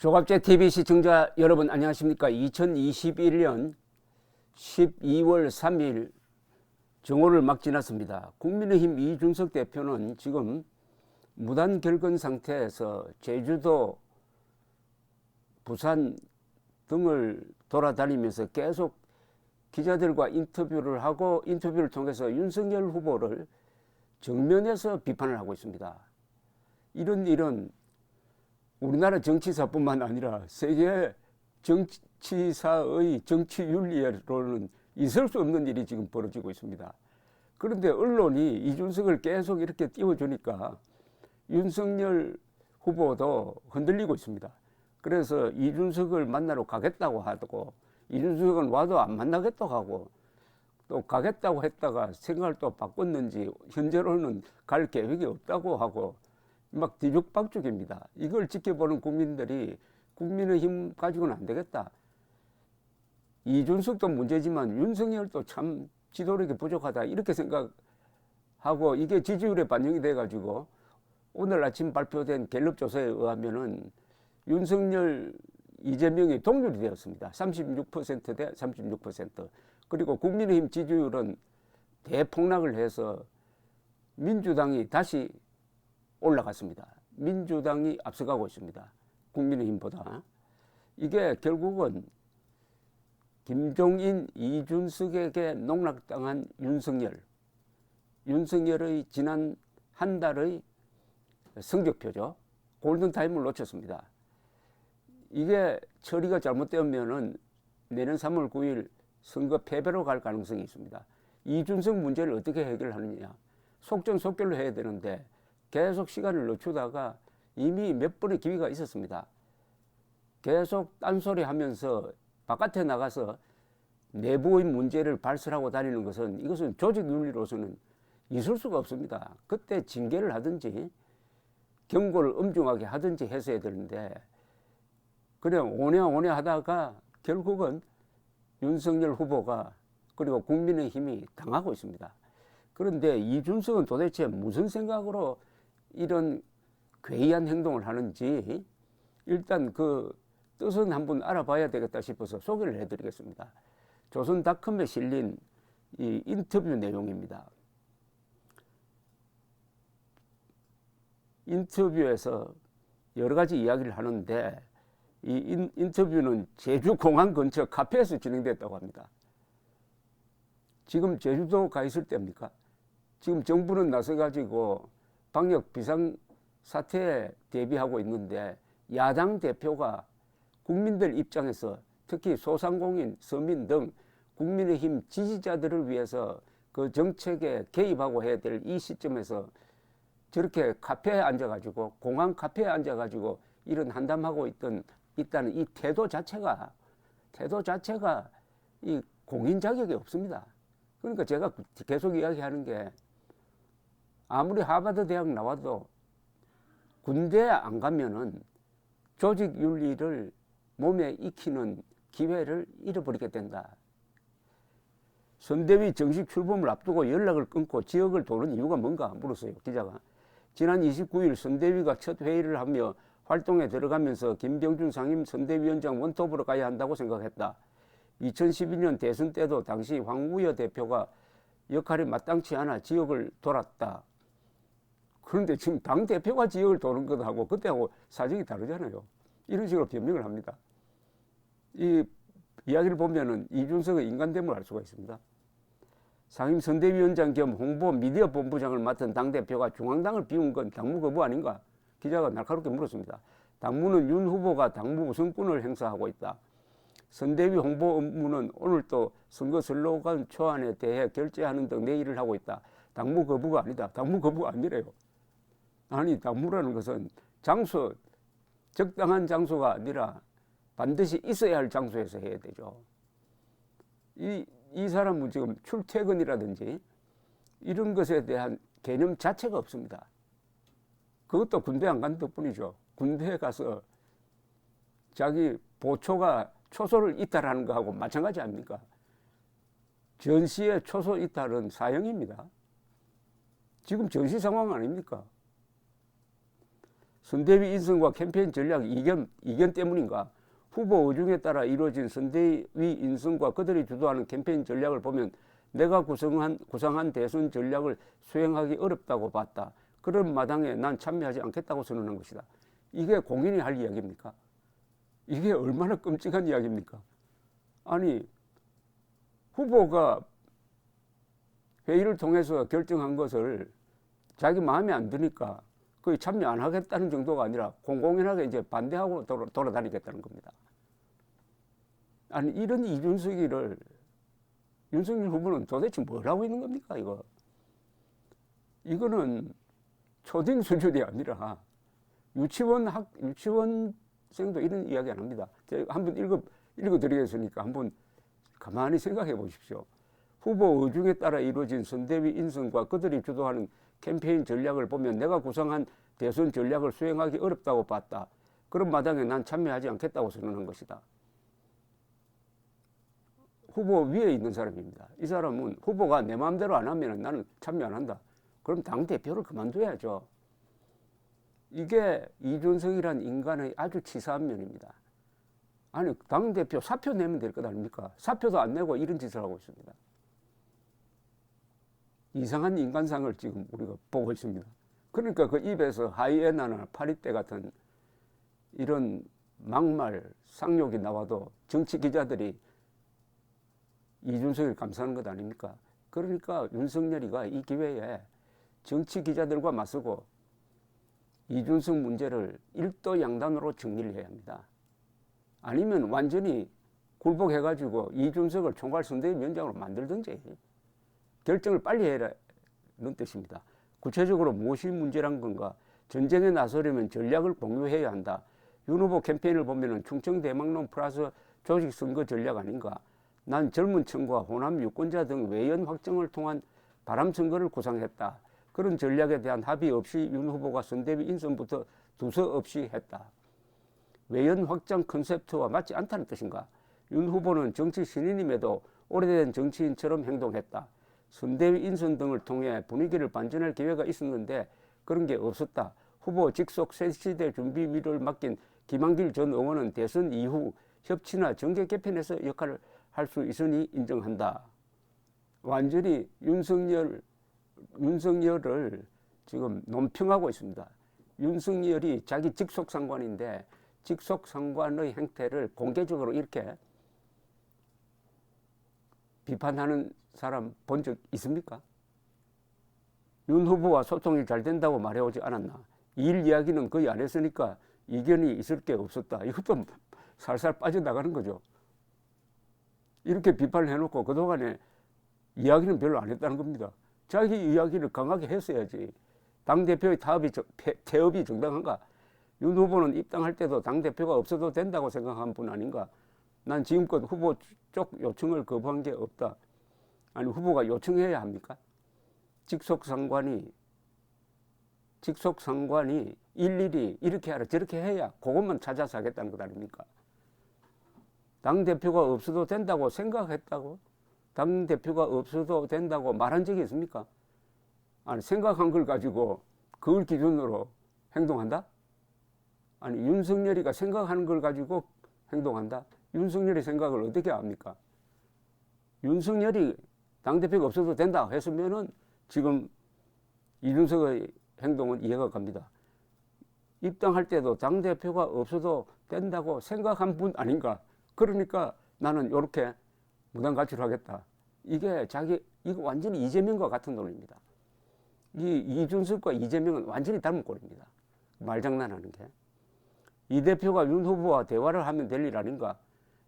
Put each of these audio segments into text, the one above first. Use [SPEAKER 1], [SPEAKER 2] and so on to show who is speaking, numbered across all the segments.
[SPEAKER 1] 조갑제 TV 시청자 여러분 안녕하십니까? 2021년 12월 3일 정오를 막 지났습니다. 국민의힘 이준석 대표는 지금 무단 결근 상태에서 제주도, 부산 등을 돌아다니면서 계속 기자들과 인터뷰를 하고 인터뷰를 통해서 윤석열 후보를 정면에서 비판을 하고 있습니다. 이런 일은 우리나라 정치사뿐만 아니라 세계 정치사의 정치 윤리로는 있을 수 없는 일이 지금 벌어지고 있습니다. 그런데 언론이 이준석을 계속 이렇게 띄워주니까 윤석열 후보도 흔들리고 있습니다. 그래서 이준석을 만나러 가겠다고 하고, 이준석은 와도 안 만나겠다고 하고, 또 가겠다고 했다가 생각을 또 바꿨는지 현재로는 갈 계획이 없다고 하고 막 뒤죽박죽입니다. 이걸 지켜보는 국민들이 국민의힘 가지고는 안 되겠다. 이준석도 문제지만 윤석열도 참 지도력이 부족하다 이렇게 생각하고, 이게 지지율에 반영이 돼가지고 오늘 아침 발표된 갤럽 조사에 의하면은 윤석열, 이재명이 동률이 되었습니다. 36% 대 36%. 그리고 국민의힘 지지율은 대폭락을 해서 민주당이 다시 올라갔습니다. 민주당이 앞서가고 있습니다. 국민의힘보다. 이게 결국은 김종인, 이준석에게 농락당한 윤석열의 지난 한 달의 성적표죠. 골든타임을 놓쳤습니다. 이게 처리가 잘못되면은 내년 3월 9일 선거 패배로 갈 가능성이 있습니다. 이준석 문제를 어떻게 해결하느냐. 속전속결로 해야 되는데 계속 시간을 늦추다가 이미 몇 번의 기회가 있었습니다. 계속 딴소리 하면서 바깥에 나가서 내부의 문제를 발설하고 다니는 것은, 이것은 조직 윤리로서는 있을 수가 없습니다. 그때 징계를 하든지 경고를 엄중하게 하든지 했어야 되는데 그냥 오냐오냐 하다가 결국은 윤석열 후보가 그리고 국민의힘이 당하고 있습니다. 그런데 이준석은 도대체 무슨 생각으로 이런 괴이한 행동을 하는지 일단 그 뜻은 한번 알아봐야 되겠다 싶어서 소개를 해드리겠습니다. 조선닷컴에 실린 이 인터뷰 내용입니다. 인터뷰에서 여러 가지 이야기를 하는데 이 인터뷰는 제주공항 근처 카페에서 진행됐다고 합니다. 지금 제주도 가 있을 때입니까? 지금 정부는 나서가지고 방역 비상사태에 대비하고 있는데 야당 대표가 국민들 입장에서 특히 소상공인, 서민 등 국민의힘 지지자들을 위해서 그 정책에 개입하고 해야 될 이 시점에서 저렇게 카페에 앉아가지고, 공항 카페에 앉아가지고 이런 한담하고 있다는 이 태도 자체가 이 공인 자격이 없습니다. 그러니까 제가 계속 이야기하는 게, 아무리 하버드 대학 나와도 군대에 안 가면은 조직 윤리를 몸에 익히는 기회를 잃어버리게 된다. 선대위 정식 출범을 앞두고 연락을 끊고 지역을 도는 이유가 뭔가 물었어요, 기자가. 지난 29일 선대위가 첫 회의를 하며 활동에 들어가면서 김병준 상임 선대위원장 원톱으로 가야 한다고 생각했다. 2012년 대선 때도 당시 황우여 대표가 역할이 마땅치 않아 지역을 돌았다. 그런데 지금 당대표가 지역을 도는 것하고 그때하고 사정이 다르잖아요. 이런 식으로 변명을 합니다. 이 이야기를 보면은 이준석의 인간됨을 알 수가 있습니다. 상임 선대위원장 겸 홍보 미디어 본부장을 맡은 당대표가 중앙당을 비운 건 당무 거부 아닌가? 기자가 날카롭게 물었습니다. 당무는 윤 후보가 당무 우선권을 행사하고 있다. 선대위 홍보 업무는 오늘 또 선거 슬로건 초안에 대해 결재하는 등 내일을 하고 있다. 당무 거부가 아니다. 당무 거부가 아니래요. 아니, 당무라는 것은 장소, 적당한 장소가 아니라 반드시 있어야 할 장소에서 해야 되죠. 이 사람은 지금 출퇴근이라든지 이런 것에 대한 개념 자체가 없습니다. 그것도 군대 안 간 덕분이죠. 군대에 가서 자기 보초가 초소를 이탈하는 거하고 마찬가지 아닙니까? 전시의 초소 이탈은 사형입니다. 지금 전시 상황 아닙니까? 선대위 인선과 캠페인 전략 이견 때문인가? 후보 의중에 따라 이루어진 선대위 인선과 그들이 주도하는 캠페인 전략을 보면 내가 구상한 대선 전략을 수행하기 어렵다고 봤다. 그런 마당에 난 참여하지 않겠다고 선언한 것이다. 이게 공인이 할 이야기입니까? 이게 얼마나 끔찍한 이야기입니까? 아니, 후보가 회의를 통해서 결정한 것을 자기 마음에 안 드니까 거의 참여 안 하겠다는 정도가 아니라 공공연하게 이제 반대하고 돌아다니겠다는 겁니다. 아니, 이런 이준석이를 윤석열 후보는 도대체 뭘 하고 있는 겁니까, 이거? 이거는 초딩 수준이 아니라 유치원생도 이런 이야기 안 합니다. 제가 한번 읽어드리겠으니까 한번 가만히 생각해 보십시오. 후보 의중에 따라 이루어진 선대위 인선과 그들이 주도하는 캠페인 전략을 보면 내가 구상한 대선 전략을 수행하기 어렵다고 봤다. 그런 마당에 난 참여하지 않겠다고 선언한 것이다. 후보 위에 있는 사람입니다. 이 사람은 후보가 내 마음대로 안 하면 나는 참여 안 한다. 그럼 당대표를 그만둬야죠. 이게 이준석이란 인간의 아주 치사한 면입니다. 아니, 당대표 사표 내면 될 것 아닙니까? 사표도 안 내고 이런 짓을 하고 있습니다. 이상한 인간상을 지금 우리가 보고 있습니다. 그러니까 그 입에서 하이에나나 파리떼 같은 이런 막말, 쌍욕이 나와도 정치 기자들이 이준석을 감싸는 것 아닙니까? 그러니까 윤석열이가 이 기회에 정치 기자들과 맞서고 이준석 문제를 일도양단으로 정리를 해야 합니다. 아니면 완전히 굴복해가지고 이준석을 총괄선대위원장으로 만들든지 결정을 빨리 해라는 뜻입니다. 구체적으로 무엇이 문제란 건가? 전쟁에 나서려면 전략을 공유해야 한다. 윤 후보 캠페인을 보면 충청대망론 플러스 조직선거 전략 아닌가? 난 젊은 층과 호남 유권자 등 외연 확정을 통한 바람선거를 구상했다. 그런 전략에 대한 합의 없이 윤 후보가 선대위 인선부터 두서없이 했다. 외연 확장 컨셉트와 맞지 않다는 뜻인가? 윤 후보는 정치 신인임에도 오래된 정치인처럼 행동했다. 선대위 인선 등을 통해 분위기를 반전할 기회가 있었는데 그런 게 없었다. 후보 직속 새시대 준비위를 맡긴 김한길 전 의원은 대선 이후 협치나 정계 개편에서 역할을 할 수 있으니 인정한다. 완전히 윤석열을 지금 논평하고 있습니다. 윤석열이 자기 직속 상관인데 직속 상관의 행태를 공개적으로 이렇게 비판하는 사람 본 적 있습니까? 윤 후보와 소통이 잘 된다고 말해오지 않았나? 일 이야기는 거의 안 했으니까 이견이 있을 게 없었다. 이것도 살살 빠져나가는 거죠. 이렇게 비판을 해놓고 그동안에 이야기는 별로 안 했다는 겁니다. 자기 이야기를 강하게 했어야지. 당대표의 태업이 정당한가? 윤 후보는 입당할 때도 당대표가 없어도 된다고 생각한 분 아닌가? 난 지금껏 후보 쪽 요청을 거부한 게 없다. 아니, 후보가 요청해야 합니까? 직속 상관이 일일이 이렇게 하라 저렇게 해야 그것만 찾아서 하겠다는 것 아닙니까? 당대표가 없어도 된다고 생각했다고? 당대표가 없어도 된다고 말한 적이 있습니까? 아니, 생각한 걸 가지고 그걸 기준으로 행동한다? 아니, 윤석열이가 생각하는 걸 가지고 행동한다? 윤석열의 생각을 어떻게 압니까? 윤석열이 당대표가 없어도 된다 했으면은 지금 이준석의 행동은 이해가 갑니다. 입당할 때도 당대표가 없어도 된다고 생각한 분 아닌가? 그러니까 나는 이렇게 무단가출하겠다. 이게 이거 완전히 이재명과 같은 논리입니다. 이준석과 이재명은 완전히 닮은 꼴입니다. 말장난하는 게. 이 대표가 윤 후보와 대화를 하면 될 일 아닌가?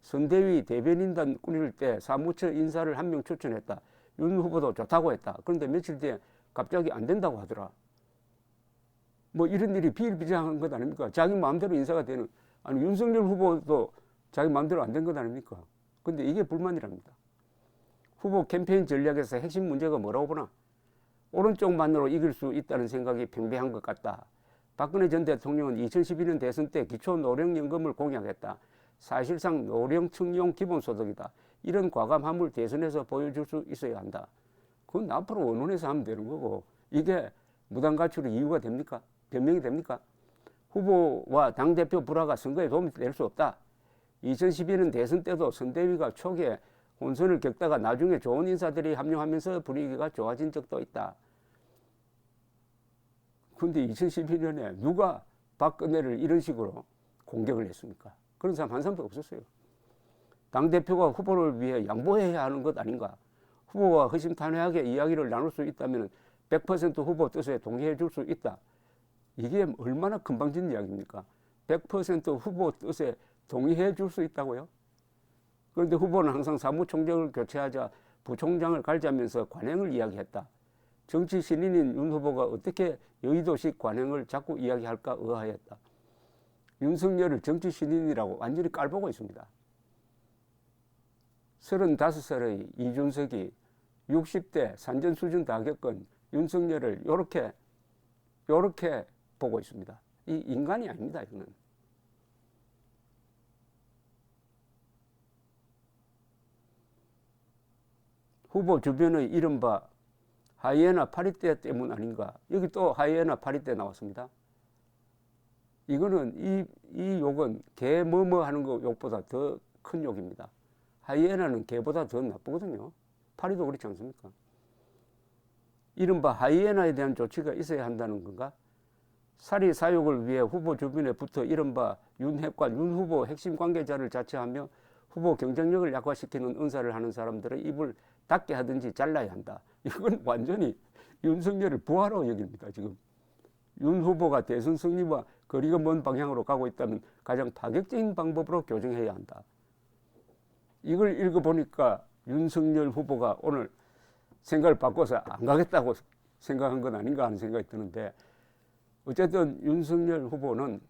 [SPEAKER 1] 선대위 대변인단 꾸릴 때 사무처 인사를 한 명 추천했다. 윤 후보도 좋다고 했다. 그런데 며칠 뒤에 갑자기 안 된다고 하더라. 뭐 이런 일이 비일비재한 것 아닙니까? 자기 마음대로 인사가 되는. 아니, 윤석열 후보도 자기 마음대로 안 된 것 아닙니까? 근데 이게 불만이랍니다. 후보 캠페인 전략에서 핵심 문제가 뭐라고 보나? 오른쪽만으로 이길 수 있다는 생각이 팽배한 것 같다. 박근혜 전 대통령은 2012년 대선 때 기초노령연금을 공약했다. 사실상 노령층용 기본소득이다. 이런 과감함을 대선에서 보여줄 수 있어야 한다. 그건 앞으로 언론에서 하면 되는 거고 이게 무단가출의 이유가 됩니까? 변명이 됩니까? 후보와 당대표 불화가 선거에 도움이 될 수 없다. 2012년 대선 때도 선대위가 초기에 혼선을 겪다가 나중에 좋은 인사들이 합류하면서 분위기가 좋아진 적도 있다. 근데 2012년에 누가 박근혜를 이런 식으로 공격을 했습니까? 그런 사람 한 사람도 없었어요. 당대표가 후보를 위해 양보해야 하는 것 아닌가? 후보와 허심탄회하게 이야기를 나눌 수 있다면 100% 후보 뜻에 동의해 줄 수 있다. 이게 얼마나 금방진 이야기입니까? 100% 후보 뜻에 동의해 줄 수 있다고요? 그런데 후보는 항상 사무총장을 교체하자 부총장을 갈자면서 관행을 이야기했다. 정치 신인인 윤 후보가 어떻게 여의도식 관행을 자꾸 이야기할까 의아했다. 윤석열을 정치 신인이라고 완전히 깔보고 있습니다. 35살의 이준석이 60대 산전수전 다 겪은 윤석열을 요렇게 보고 있습니다. 이 인간이 아닙니다, 이거는. 후보 주변의 이른바 하이에나 파리떼 때문 아닌가? 여기 또 하이에나 파리떼 나왔습니다. 이거는 이 욕은 개 뭐뭐 하는 거 욕보다 더 큰 욕입니다. 하이에나는 개보다 더 나쁘거든요. 파리도 그렇지 않습니까? 이른바 하이에나에 대한 조치가 있어야 한다는 건가? 사리 사욕을 위해 후보 주변에 붙어 이른바 윤핵관, 윤 후보 핵심 관계자를 자처하며 후보 경쟁력을 약화시키는 은사를 하는 사람들의 입을 닫게 하든지 잘라야 한다. 이건 완전히 윤석열을 부하로 여깁니다. 지금 윤 후보가 대선 승리와 거리가 먼 방향으로 가고 있다면 가장 파격적인 방법으로 교정해야 한다. 이걸 읽어보니까 윤석열 후보가 오늘 생각을 바꿔서 안 가겠다고 생각한 건 아닌가 하는 생각이 드는데, 어쨌든 윤석열 후보는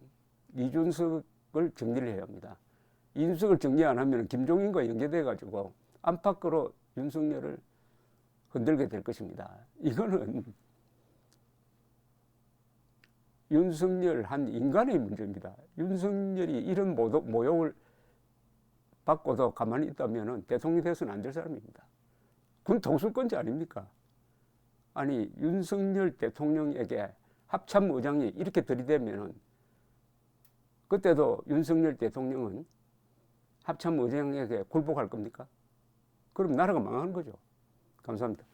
[SPEAKER 1] 이준석을 정리를 해야 합니다. 이준석을 정리 안 하면 김종인과 연계돼 가지고 안팎으로 윤석열을 흔들게 될 것입니다. 이거는 윤석열 한 인간의 문제입니다. 윤석열이 이런 모욕을 받고도 가만히 있다면 대통령이 돼서는 안 될 사람입니다. 그건 독설권자 아닙니까? 아니, 윤석열 대통령에게 합참의장이 이렇게 들이대면 그때도 윤석열 대통령은 합참의장에게 굴복할 겁니까? 그럼 나라가 망하는 거죠. 감사합니다.